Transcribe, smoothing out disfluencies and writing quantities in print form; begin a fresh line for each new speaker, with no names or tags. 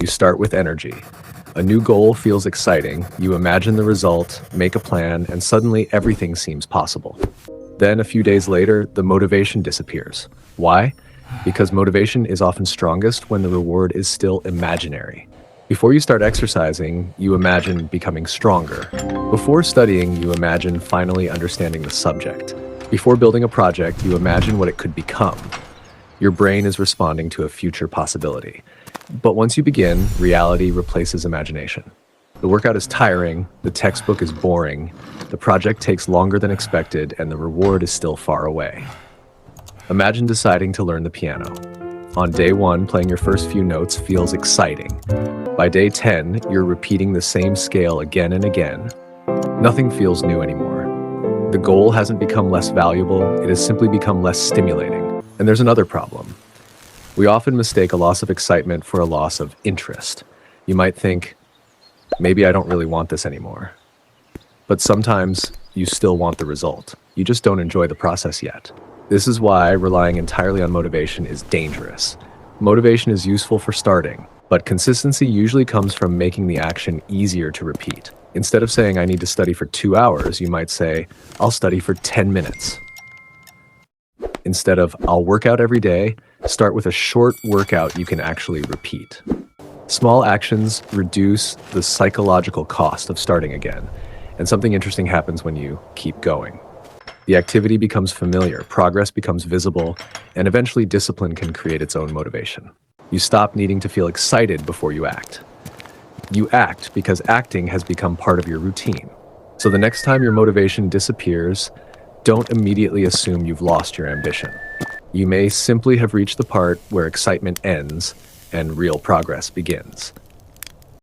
You start with energy. A new goal feels exciting, you imagine the result, make a plan, and suddenly everything seems possible. Then, a few days later, the motivation disappears. Why? Because motivation is often strongest when the reward is still imaginary. Before you start exercising, you imagine becoming stronger. Before studying, you imagine finally understanding the subject. Before building a project, you imagine what it could become. Your brain is responding to a future possibility. But once you begin, reality replaces imagination. The workout is tiring, the textbook is boring, the project takes longer than expected, and the reward is still far away. Imagine deciding to learn the piano. On day 1, playing your first few notes feels exciting. By day 10, you're repeating the same scale again and again. Nothing feels new anymore. The goal hasn't become less valuable, it has simply become less stimulating. And there's another problem. We often mistake a loss of excitement for a loss of interest. You might think, maybe I don't really want this anymore. But sometimes you still want the result. You just don't enjoy the process yet. This is why relying entirely on motivation is dangerous. Motivation is useful for starting, but consistency usually comes from making the action easier to repeat. Instead of saying I need to study for 2 hours, you might say, I'll study for 10 minutes. Instead of I'll work out every day, start with a short workout you can actually repeat. Small actions reduce the psychological cost of starting again, and something interesting happens when you keep going. The activity becomes familiar, progress becomes visible, and eventually discipline can create its own motivation. You stop needing to feel excited before you act. You act because acting has become part of your routine. So the next time your motivation disappears, don't immediately assume you've lost your ambition. You may simply have reached the part where excitement ends and real progress begins.